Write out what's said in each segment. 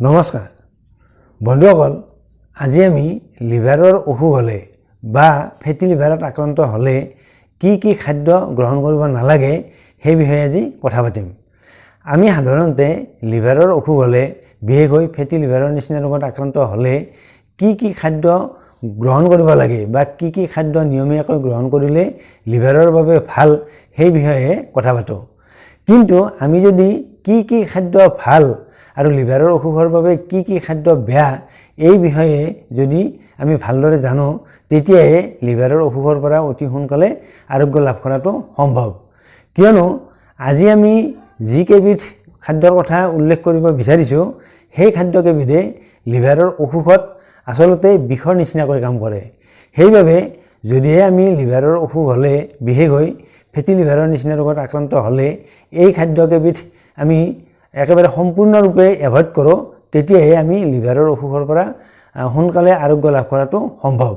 নমস্কাৰ বন্ধুসকল, আজি আমি লিভাৰৰ অসুখ হ'লে বা ফেটি লিভাৰত আক্ৰান্ত হ'লে কি খাদ্য গ্ৰহণ কৰিব নালাগে সেই বিষয়ে আজি কথা পাতিম। আমি সাধাৰণতে লিভাৰৰ অসুখ হ'লে, বিশেষকৈ ফেটি লিভাৰৰ নিচিনা ৰোগত আক্ৰান্ত হ'লে কি খাদ্য গ্ৰহণ কৰিব লাগে বা কি খাদ্য নিয়মীয়াকৈ গ্ৰহণ কৰিলে লিভাৰৰ বাবে ভাল সেই বিষয়ে কথা পাতোঁ। কিন্তু আমি যদি কি খাদ্য ভাল আৰু লিভাৰৰ অসুখৰ বাবে কি খাদ্য বেয়া এই বিষয়ে যদি আমি ভালদৰে জানো, তেতিয়াহে লিভাৰৰ অসুখৰ পৰা অতি সোনকালে আৰোগ্য লাভ কৰাটো সম্ভৱ। কিয়নো আজি আমি যি কেইবিধ খাদ্যৰ কথা উল্লেখ কৰিব বিচাৰিছোঁ, সেই খাদ্যকেইবিধে লিভাৰৰ অসুখত আচলতে বিষৰ নিচিনাকৈ কাম কৰে। সেইবাবে যদিহে আমি লিভাৰৰ অসুখ হ'লে, বিশেষকৈ ফেটি লিভাৰৰ নিচিনা ৰোগত আক্ৰান্ত হ'লে এই খাদ্যকেইবিধ আমি একেবাৰে সম্পূৰ্ণৰূপে এভইড কৰোঁ, তেতিয়াহে আমি লিভাৰৰ অসুখৰ পৰা সোনকালে আৰোগ্য লাভ কৰাটো সম্ভৱ।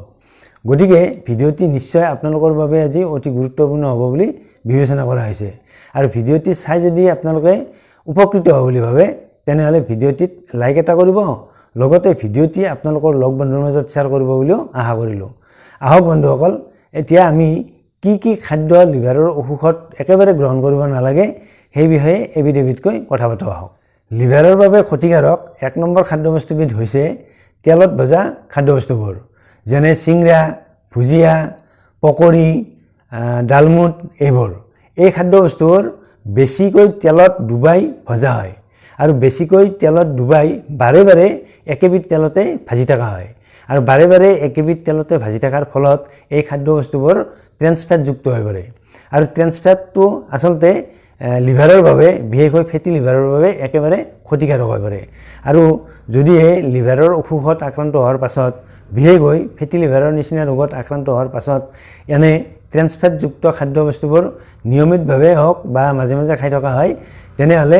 গতিকে ভিডিঅ'টি নিশ্চয় আপোনালোকৰ বাবে আজি অতি গুৰুত্বপূৰ্ণ হ'ব বুলি বিবেচনা কৰা হৈছে। আৰু ভিডিঅ'টি চাই যদি আপোনালোকে উপকৃত হ'ব বুলি ভাবে, তেনেহ'লে ভিডিঅ'টিত লাইক এটা কৰিব, লগতে ভিডিঅ'টি আপোনালোকৰ লগ বন্ধুৰ মাজত শ্বেয়াৰ কৰিব বুলিও আশা কৰিলোঁ। আহক বন্ধুসকল, এতিয়া আমি কি খাদ্য লিভাৰৰ অসুখত একেবাৰে গ্ৰহণ কৰিব নালাগে সেই বিষয়ে এবিধকৈ কথা পাতোঁ আহক। লিভাৰৰ বাবে ক্ষতিকাৰক 1 নম্বৰ খাদ্যবস্তুবিধ হৈছে তেলত ভজা খাদ্যবস্তুবোৰ, যেনে চিংৰা, ভুজিয়া, পকৰি, ডালমুট এইবোৰ। এই খাদ্যবস্তুবোৰ বেছিকৈ তেলত ডুবাই ভজা হয় আৰু বেছিকৈ তেলত ডুবাই বাৰে বাৰে একেবিধ তেলতে ভাজি থকা হয়। আৰু বাৰে বাৰে একেবিধ তেলতে ভাজি থকাৰ ফলত এই খাদ্যবস্তুবোৰ ট্ৰেন্সফেটযুক্ত হৈ পৰে। আৰু ট্ৰেন্সফেটটো আচলতে লিভাৰৰ বাবে, বিশেষকৈ ফেটি লিভাৰৰ বাবে একেবাৰে ক্ষতিকাৰক হৈ পৰে। আৰু যদিহে লিভাৰৰ অসুখত আক্ৰান্ত হোৱাৰ পাছত, বিশেষকৈ ফেটি লিভাৰৰ নিচিনা ৰোগত আক্ৰান্ত হোৱাৰ পাছত এনে ট্ৰেন্সফেটযুক্ত খাদ্যবস্তুবোৰ নিয়মিতভাৱে হওক বা মাজে মাজে খাই থকা হয়, তেনেহ'লে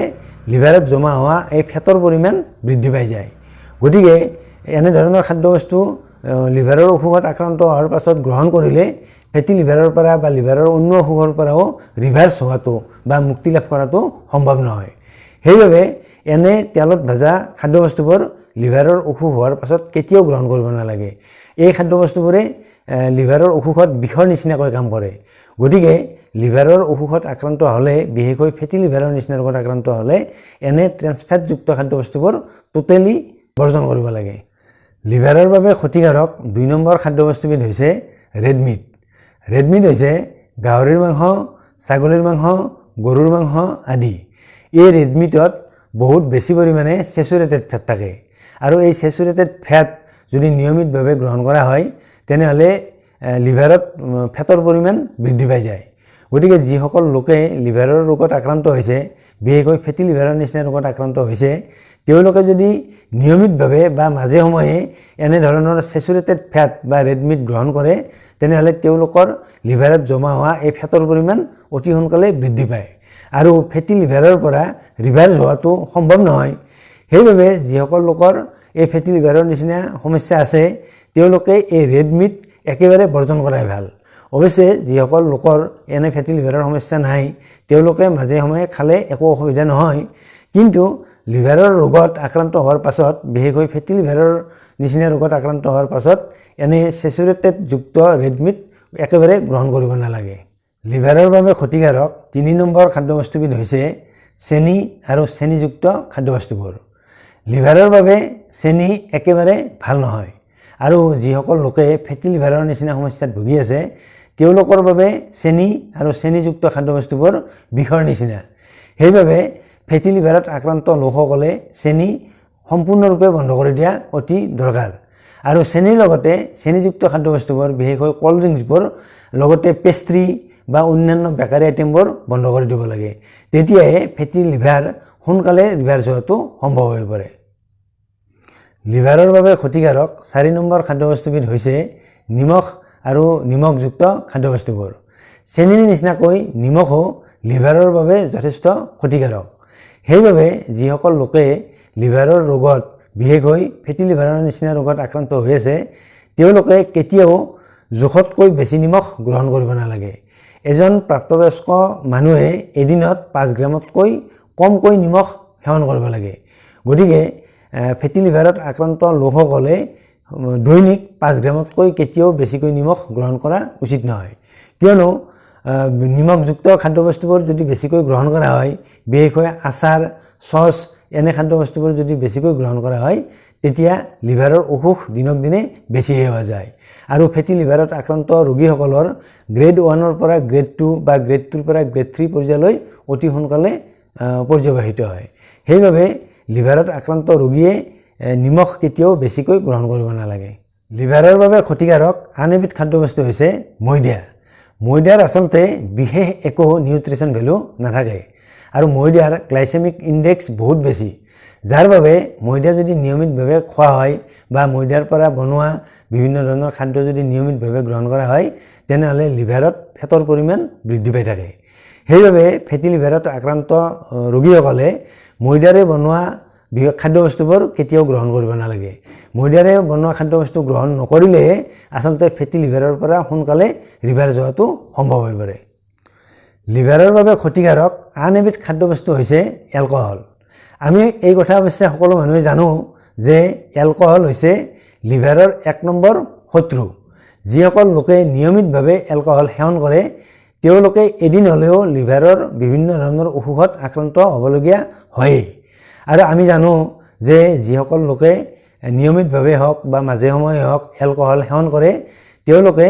লিভাৰত জমা হোৱা এই ফেটৰ পৰিমাণ বৃদ্ধি পাই যায়। গতিকে এনেধৰণৰ খাদ্যবস্তু লিভাৰৰ অসুখত আক্ৰান্ত হোৱাৰ পাছত গ্ৰহণ কৰিলে ফেটি লিভাৰৰ পৰা বা লিভাৰৰ অন্য অসুখৰ পৰাও ৰিভাৰ্চ হোৱাটো বা মুক্তি লাভ কৰাটো সম্ভৱ নহয়। সেইবাবে এনে তেলত ভজা খাদ্যবস্তুবোৰ লিভাৰৰ অসুখ হোৱাৰ পাছত কেতিয়াও গ্ৰহণ কৰিব নালাগে। এই খাদ্যবস্তুবোৰে লিভাৰৰ অসুখত বিষৰ নিচিনাকৈ কাম কৰে। গতিকে লিভাৰৰ অসুখত আক্ৰান্ত হ'লে, বিশেষকৈ ফেটি লিভাৰৰ নিচিনা ৰোগত আক্ৰান্ত হ'লে এনে ট্ৰেন্সফেটযুক্ত খাদ্যবস্তুবোৰ টোটেলি বৰ্জন কৰিব লাগে। লিভাৰৰ বাবে ক্ষতিকাৰক 2 নম্বৰ খাদ্যবস্তুবিধ হৈছে ৰেড মিট। ৰেড মিট হৈছে গাহৰিৰ মাংস, ছাগলীৰ মাংস, গৰুৰ মাংস আদি। এই ৰেড মিটত বহুত বেছি পৰিমাণে চেচুৰেটেড ফেট থাকে। আৰু এই চেচুৰেটেড ফেট যদি নিয়মিতভাৱে গ্ৰহণ কৰা হয়, তেনেহ'লে লিভাৰত ফেটৰ পৰিমাণ বৃদ্ধি পাই যায়। গতিকে যিসকল লোকে লিভাৰৰ ৰোগত আক্ৰান্ত হৈছে, বিশেষকৈ ফেটি লিভাৰৰ নিচিনা ৰোগত আক্ৰান্ত হৈছে, তেওঁলোকে যদি নিয়মিতভাৱে বা মাজে সময়ে এনেধৰণৰ চেচুৰেটেড ফেট বা ৰেড মিট গ্ৰহণ কৰে, তেনেহ'লে তেওঁলোকৰ লিভাৰত জমা হোৱা এই ফেটৰ পৰিমাণ অতি সোনকালে বৃদ্ধি পায় আৰু ফেটি লিভাৰৰ পৰা ৰিভাৰ্চ হোৱাটো সম্ভৱ নহয়। সেইবাবে যিসকল লোকৰ এই ফেটি লিভাৰৰ নিচিনা সমস্যা আছে, তেওঁলোকে এই ৰেড মিট একেবাৰে বৰ্জন কৰাই ভাল। অৱশ্যে যিসকল লোকৰ এনে ফেটি লিভাৰৰ সমস্যা নাই, তেওঁলোকে মাজে সময়ে খালে একো অসুবিধা নহয়। কিন্তু লিভাৰৰ ৰোগত আক্ৰান্ত হোৱাৰ পাছত, বিশেষকৈ ফেটি লিভাৰৰ নিচিনা ৰোগত আক্ৰান্ত হোৱাৰ পাছত এনে চেচুৰেটেডযুক্ত ৰেড মিট একেবাৰে গ্ৰহণ কৰিব নালাগে। লিভাৰৰ বাবে ক্ষতিকাৰক 3 নম্বৰ খাদ্যবস্তুবিধ হৈছে চেনি আৰু চেনিযুক্ত খাদ্যবস্তুবোৰ। লিভাৰৰ বাবে চেনি একেবাৰে ভাল নহয়। আৰু যিসকল লোকে ফেটি লিভাৰৰ নিচিনা সমস্যাত ভুগি আছে, তেওঁলোকৰ বাবে চেনি আৰু চেনিযুক্ত খাদ্যবস্তুবোৰ বিষৰ নিচিনা। সেইবাবে ফেটি লিভাৰত আক্ৰান্ত লোকসকলে চেনি সম্পূৰ্ণৰূপে বন্ধ কৰি দিয়া অতি দৰকাৰ। আৰু চেনিৰ লগতে চেনিযুক্ত খাদ্যবস্তুবোৰ, বিশেষকৈ ক'ল্ড ড্ৰিংকছবোৰ, লগতে পেষ্ট্ৰি বা অন্যান্য বেকাৰী আইটেমবোৰ বন্ধ কৰি দিব লাগে। তেতিয়াহে ফেটি লিভাৰ সোনকালে ৰিভাৰ্চ হোৱাটো সম্ভৱ হৈ পৰে। লিভাৰৰ বাবে ক্ষতিকাৰক 4 নম্বৰ খাদ্যবস্তুবিধ হৈছে নিমখ আৰু নিমখযুক্ত খাদ্যবস্তুবোৰ। চেনিৰ নিচিনাকৈ নিমখো লিভাৰৰ বাবে যথেষ্ট ক্ষতিকাৰক। সেইবাবে যিসকল লোকে লিভাৰৰ ৰোগত, বিশেষকৈ ফেটি লিভাৰৰ নিচিনা ৰোগত আক্ৰান্ত হৈ আছে, তেওঁলোকে কেতিয়াও জোখতকৈ বেছি নিমখ গ্ৰহণ কৰিব নালাগে। এজন প্ৰাপ্তবয়স্ক মানুহে এদিনত 5 গ্ৰামতকৈ কমকৈ নিমখ সেৱন কৰিব লাগে। গতিকে ফেটি লিভাৰত আক্ৰান্ত লোকসকলে দৈনিক 5 গ্ৰামতকৈ কেতিয়াও বেছিকৈ নিমখ গ্ৰহণ কৰা উচিত নহয় কিয়নো নিমখযুক্ত খাদ্যবস্তুবোৰ যদি বেছিকৈ গ্ৰহণ কৰা হয় বিশেষকৈ আচাৰ সস এনে খাদ্যবস্তুবোৰ যদি বেছিকৈ গ্ৰহণ কৰা হয় তেতিয়া লিভাৰৰ অসুখ দিনক দিনে বেছি হৈ যায় আৰু ফেটি লিভাৰত আক্ৰান্ত ৰোগীসকলৰ গ্ৰেড 1 ৰ পৰা গ্ৰেড 2 বা গ্ৰেড 2 ৰ পৰা গ্ৰেড 3 পৰ্যায়লৈ অতি সোনকালে পৰ্যবেক্ষিত হয় সেইবাবে লিভাৰত আক্ৰান্ত ৰোগীয়ে নিমখ কেতিয়াও বেছিকৈ গ্ৰহণ কৰিব নালাগে লিভাৰৰ বাবে ক্ষতিকাৰক আন এবিধ খাদ্যবস্তু হৈছে ময়দা ময়দাৰ আচলতে বিশেষ একো নিউট্ৰিশন ভ্যালু নাথাকে আৰু ময়দাৰ গ্লাইসেমিক ইনডেক্স বহুত বেছি যাৰ বাবে ময়দা যদি নিয়মিতভাৱে খোৱা হয় বা ময়দাৰ পৰা বনোৱা বিভিন্ন ধৰণৰ খাদ্য যদি নিয়মিতভাৱে গ্ৰহণ কৰা হয় তেনেহলে লিভাৰত ফেটৰ পৰিমাণ বৃদ্ধি পাই থাকে সেইবাবে ফেটি লিভাৰত আক্ৰান্ত ৰোগীসকলে ময়দাৰে বনোৱা খাদ্যবস্তুবোৰ কেতিয়াও গ্ৰহণ কৰিব নালাগে ময়দাৰে বনোৱা খাদ্যবস্তু গ্ৰহণ নকৰিলে আচলতে ফেটি লিভাৰৰ পৰা সোনকালে ৰিভাৰ্ছ হোৱাটো সম্ভৱ হৈ পৰে লিভাৰৰ বাবে ক্ষতিকাৰক আন এবিধ খাদ্যবস্তু হৈছে এলকহল আমি এই কথা অৱশ্যে সকলো মানুহে জানো যে এলকহল হৈছে লিভাৰৰ 1 নম্বৰ শত্ৰু যিসকল লোকে নিয়মিতভাৱে এলকহল সেৱন কৰে তেওঁলোকে এদিন হলেও লিভাৰৰ বিভিন্ন ধৰণৰ অসুখত আক্ৰান্ত হ'বলগীয়া হয় আৰু আমি জানো যে যিসকল লোকে নিয়মিতভাৱে হওক বা মাজে সময়ে হওক এলকহল সেৱন কৰে তেওঁলোকে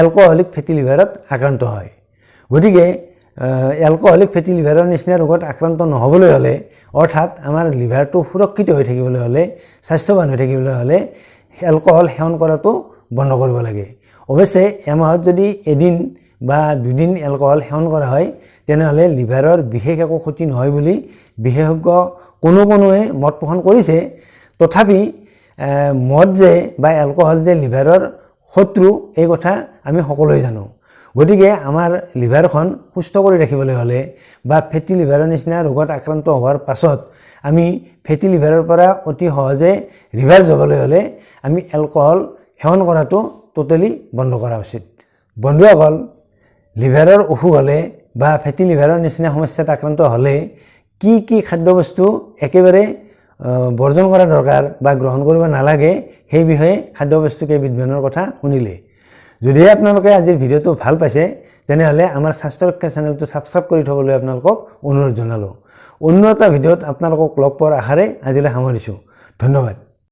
এলকহলিক ফেটি লিভাৰত আক্ৰান্ত হয় গতিকে এলকহলিক ফেটি লিভাৰৰ নিচিনা ৰোগত আক্ৰান্ত নহবলৈ হলে অৰ্থাৎ আমাৰ লিভাৰটো সুৰক্ষিত হৈ থাকিবলৈ হলে স্বাস্থ্যৱান হৈ থাকিবলৈ হলে এলকহল সেৱন কৰাটো বন্ধ কৰিব লাগে অৱশ্যে এমাহত যদি এদিন বা দুদিন এলকহল সেৱন কৰা হয় তেনেহলে লিভাৰৰ বিশেষ একো ক্ষতি নহয় বুলি বিশেষজ্ঞ কোনোৱে মত পোষণ কৰিছে তথাপি মদ যে বা এলকহল যে লিভাৰৰ শত্ৰু এই কথা আমি সকলোৱে জানো গতিকে আমাৰ লিভাৰখন সুস্থ কৰি ৰাখিবলৈ হলে বা ফেটি লিভাৰৰ নিচিনা ৰোগত আক্ৰান্ত হোৱাৰ পাছত আমি ফেটি লিভাৰৰ পৰা অতি সহজে ৰিভাৰ্ছ হ'বলৈ হলে আমি এলকহল সেৱন কৰাটো টোটালি বন্ধ কৰা উচিত বন্ধুসকল লিভাৰৰ অসুখ হলে বা ফেটি লিভাৰৰ নিচিনা সমস্যাত আক্ৰান্ত হলে কি খাদ্যবস্তু একেবাৰে বৰ্জন কৰা দৰকাৰ বা গ্ৰহণ কৰিব নালাগে সেই বিষয়ে খাদ্যবস্তু কেইবিধমানৰ কথা শুনিলে যদি আপোনালোকে আজিৰ ভিডিঅ'টো ভাল পাইছে তেনেহলে আমাৰ স্বাস্থ্য ৰক্ষা চেনেলটো সাবস্ক্ৰাইব কৰি থবলৈ আপোনালোকক অনুৰোধ জনালো অন্য এটা ভিডিঅ'ত আপোনালোকক লগ পোৱাৰ আশাৰে আজিলৈ সামৰিছো ধন্যবাদ